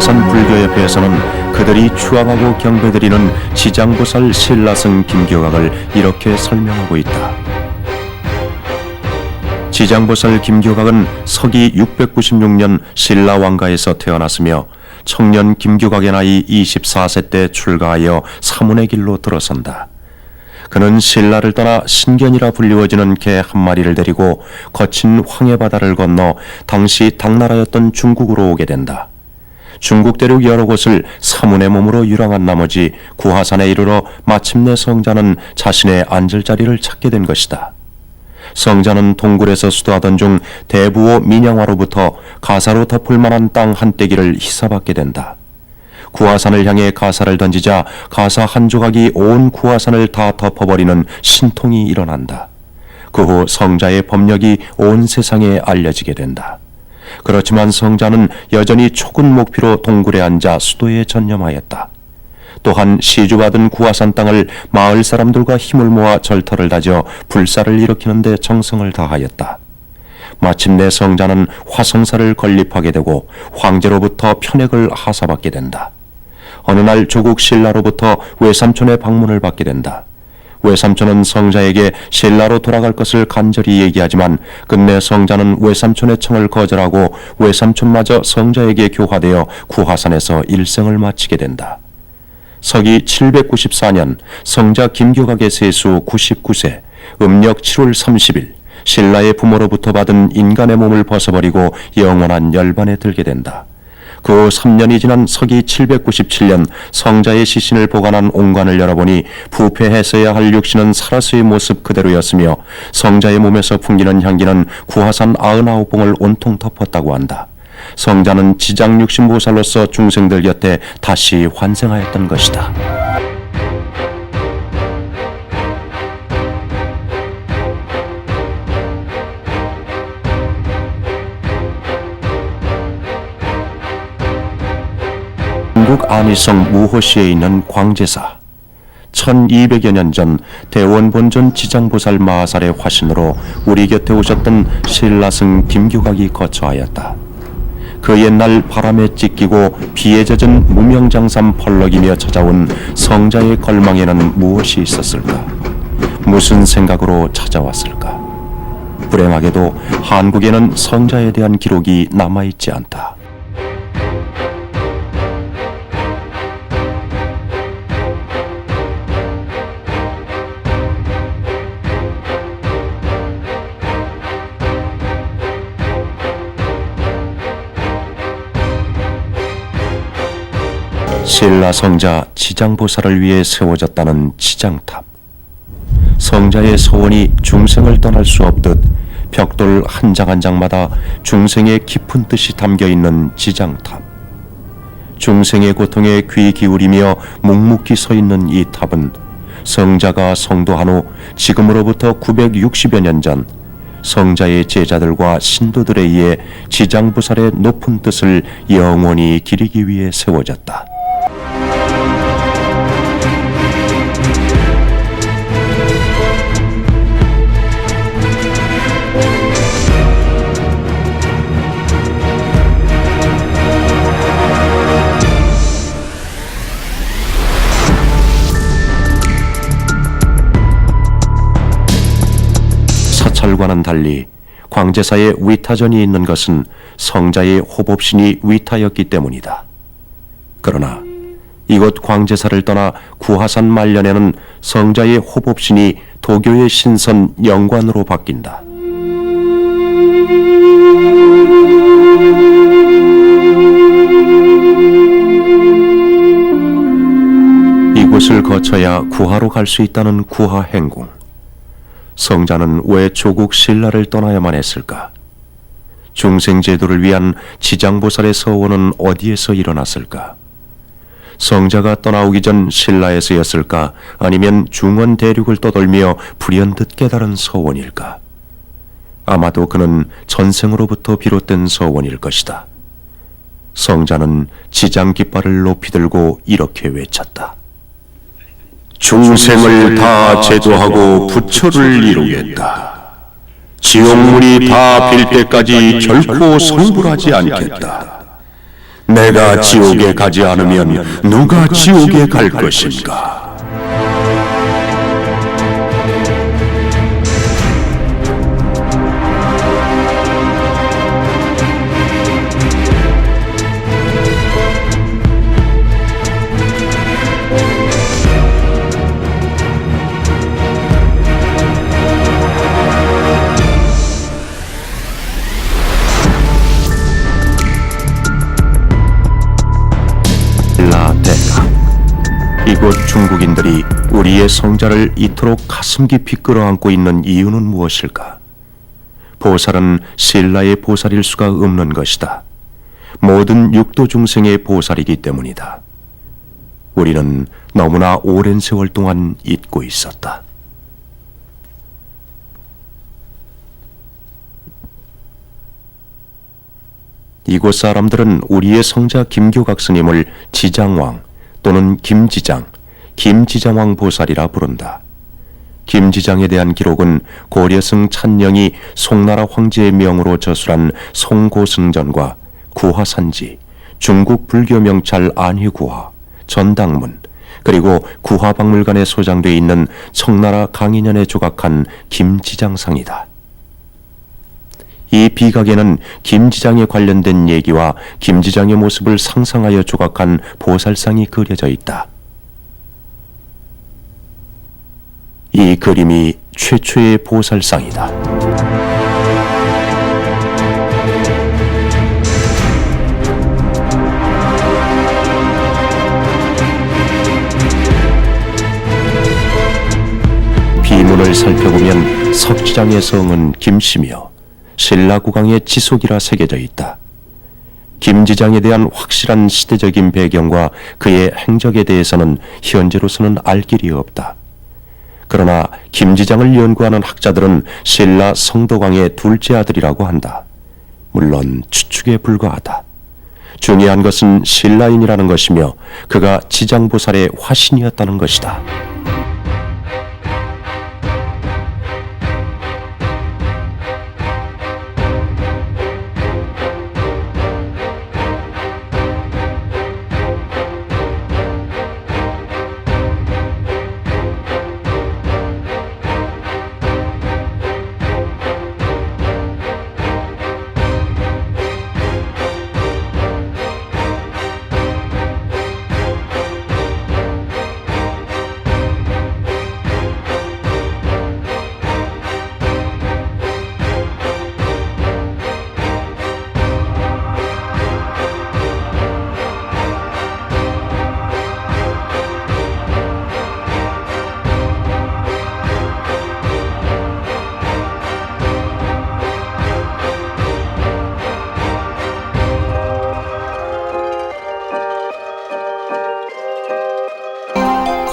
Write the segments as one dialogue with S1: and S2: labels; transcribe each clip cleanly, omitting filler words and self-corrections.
S1: 구하산 불교협회에서는 그들이 추앙하고 경배드리는 지장보살 신라승 김교각을 이렇게 설명하고 있다. 지장보살 김교각은 서기 696년 신라왕가에서 태어났으며 청년 김교각의 나이 24세 때 출가하여 사문의 길로 들어선다. 그는 신라를 떠나 신견이라 불리워지는 개 한 마리를 데리고 거친 황해바다를 건너 당시 당나라였던 중국으로 오게 된다. 중국 대륙 여러 곳을 사문의 몸으로 유랑한 나머지 구하산에 이르러 마침내 성자는 자신의 앉을 자리를 찾게 된 것이다. 성자는 동굴에서 수도하던 중 대부호 민양화로부터 가사로 덮을 만한 땅 한 떼기를 희사받게 된다. 구하산을 향해 가사를 던지자 가사 한 조각이 온 구하산을 다 덮어버리는 신통이 일어난다. 그 후 성자의 법력이 온 세상에 알려지게 된다. 그렇지만 성자는 여전히 촉은 목피로 동굴에 앉아 수도에 전념하였다. 또한 시주받은 구하산 땅을 마을 사람들과 힘을 모아 절터를 다져 불사를 일으키는 데 정성을 다하였다. 마침내 성자는 화성사를 건립하게 되고 황제로부터 편액을 하사받게 된다. 어느 날 조국 신라로부터 외삼촌의 방문을 받게 된다. 외삼촌은 성자에게 신라로 돌아갈 것을 간절히 얘기하지만 끝내 성자는 외삼촌의 청을 거절하고 외삼촌마저 성자에게 교화되어 구하산에서 일생을 마치게 된다. 서기 794년 성자 김교각의 세수 99세 음력 7월 30일 신라의 부모로부터 받은 인간의 몸을 벗어버리고 영원한 열반에 들게 된다. 그 후 3년이 지난 서기 797년 성자의 시신을 보관한 옹관을 열어보니 부패했어야 할 육신은 살아서의 모습 그대로였으며 성자의 몸에서 풍기는 향기는 구하산 99봉을 온통 덮었다고 한다. 성자는 지장육신보살로서 중생들 곁에 다시 환생하였던 것이다. 중국 안희성 무호시에 있는 광제사. 1200여 년 전 대원본전 지장보살 마하살의 화신으로 우리 곁에 오셨던 신라승 김교각이 거처하였다. 그 옛날 바람에 찢기고 비에 젖은 무명장삼 펄럭이며 찾아온 성자의 걸망에는 무엇이 있었을까? 무슨 생각으로 찾아왔을까? 불행하게도 한국에는 성자에 대한 기록이 남아있지 않다. 신라 성자 지장보살을 위해 세워졌다는 지장탑. 성자의 소원이 중생을 떠날 수 없듯 벽돌 한 장 한 장마다 중생의 깊은 뜻이 담겨있는 지장탑. 중생의 고통에 귀 기울이며 묵묵히 서 있는 이 탑은 성자가 성도한 후 지금으로부터 960여 년 전 성자의 제자들과 신도들에 의해 지장보살의 높은 뜻을 영원히 기리기 위해 세워졌다. 사찰과는 달리 광제사에 위타전이 있는 것은 성자의 호법신이 위타였기 때문이다. 그러나 이곳 광제사를 떠나 구하산 말년에는 성자의 호법신이 도교의 신선 영관으로 바뀐다. 이곳을 거쳐야 구하로 갈 수 있다는 구하행궁. 성자는 왜 조국 신라를 떠나야만 했을까? 중생제도를 위한 지장보살의 서원은 어디에서 일어났을까? 성자가 떠나오기 전 신라에서였을까? 아니면 중원 대륙을 떠돌며 불현듯 깨달은 서원일까? 아마도 그는 전생으로부터 비롯된 서원일 것이다. 성자는 지장 깃발을 높이 들고 이렇게 외쳤다.
S2: 중생을 다 제도하고 부처를 이루겠다. 지옥문이 다 빌 때까지 결코 성불하지 않겠다. 내가 지옥에 가지 않으면 누가 지옥에 갈 것인가?
S1: 이곳 중국인들이 우리의 성자를 이토록 가슴 깊이 끌어안고 있는 이유는 무엇일까? 보살은 신라의 보살일 수가 없는 것이다. 모든 육도 중생의 보살이기 때문이다. 우리는 너무나 오랜 세월 동안 잊고 있었다. 이곳 사람들은 우리의 성자 김교각 스님을 지장왕 또는 김지장, 김지장왕 보살이라 부른다. 김지장에 대한 기록은 고려승 찬령이 송나라 황제의 명으로 저술한 송고승전과 구화산지, 중국 불교 명찰 안희구화, 전당문, 그리고 구화박물관에 소장되어 있는 청나라 강인현에 조각한 김지장상이다. 이 비각에는 김지장에 관련된 얘기와 김지장의 모습을 상상하여 조각한 보살상이 그려져 있다. 이 그림이 최초의 보살상이다. 비문을 살펴보면 석지장의 성은 김씨며 신라국왕의 지속이라 새겨져 있다. 김지장에 대한 확실한 시대적인 배경과 그의 행적에 대해서는 현재로서는 알 길이 없다. 그러나 김지장을 연구하는 학자들은 신라 성덕왕의 둘째 아들이라고 한다. 물론 추측에 불과하다. 중요한 것은 신라인이라는 것이며 그가 지장보살의 화신이었다는 것이다.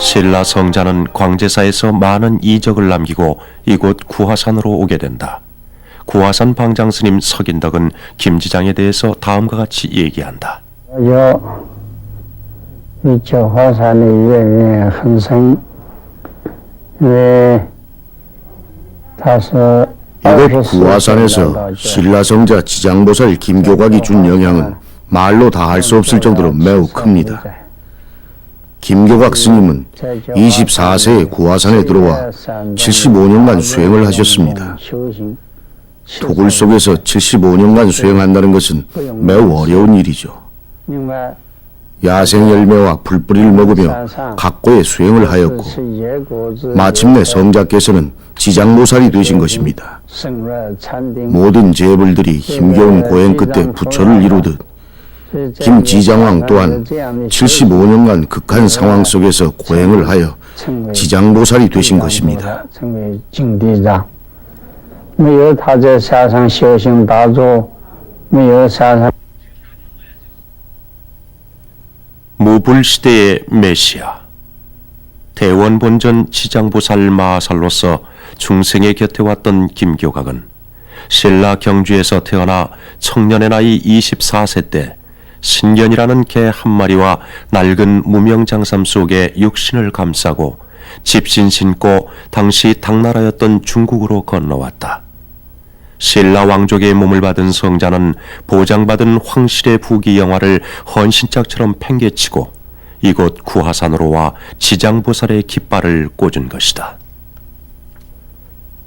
S1: 신라 성자는 광제사에서 많은 이적을 남기고 이곳 구화산으로 오게 된다. 구화산 방장스님 석인덕은 김지장에 대해서 다음과 같이 얘기한다.
S3: 一九华山的月月很深，因为他是
S2: 이곳 구화산에서 신라 성자 지장보살 김교각이 준 영향은 말로 다 할 수 없을 정도로 매우 큽니다. 김교각 스님은 24세에 구화산에 들어와 75년간 수행을 하셨습니다. 토굴 속에서 75년간 수행한다는 것은 매우 어려운 일이죠. 야생 열매와 풀뿌리를 먹으며 각고의 수행을 하였고 마침내 성자께서는 지장보살이 되신 것입니다. 모든 재벌들이 힘겨운 고행 끝에 부처를 이루듯 김지장왕 또한 75년간 극한 상황 속에서 고행을 하여 지장보살이 되신 것입니다.
S1: 무불시대의 메시아, 대원본전 지장보살 마하살로서 중생의 곁에 왔던 김교각은 신라 경주에서 태어나 청년의 나이 24세 때 신견이라는 개 한 마리와 낡은 무명장삼 속에 육신을 감싸고 집신 신고 당시 당나라였던 중국으로 건너왔다. 신라 왕족의 몸을 받은 성자는 보장받은 황실의 부귀 영화를 헌신짝처럼 팽개치고 이곳 구하산으로 와 지장보살의 깃발을 꽂은 것이다.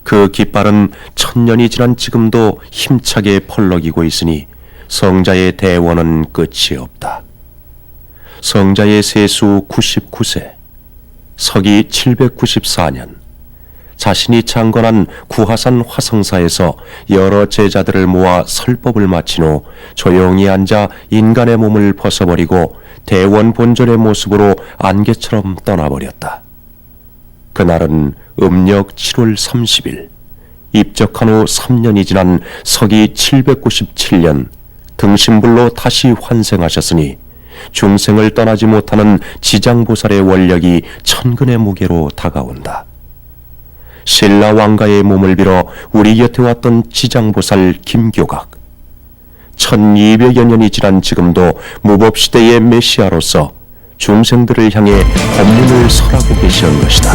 S1: 그 깃발은 1000년이 지난 지금도 힘차게 펄럭이고 있으니 성자의 대원은 끝이 없다. 성자의 세수 99세, 서기 794년, 자신이 창건한 구하산 화성사에서 여러 제자들을 모아 설법을 마친 후 조용히 앉아 인간의 몸을 벗어버리고 대원 본尊의 모습으로 안개처럼 떠나버렸다. 그날은 음력 7월 30일, 입적한 후 3년이 지난 서기 797년 등신불로 다시 환생하셨으니 중생을 떠나지 못하는 지장보살의 원력이 천근의 무게로 다가온다. 신라 왕가의 몸을 빌어 우리 곁에 왔던 지장보살 김교각, 1200여 년이 지난 지금도 무법시대의 메시아로서 중생들을 향해 법문을 설하고 계시는 것이다.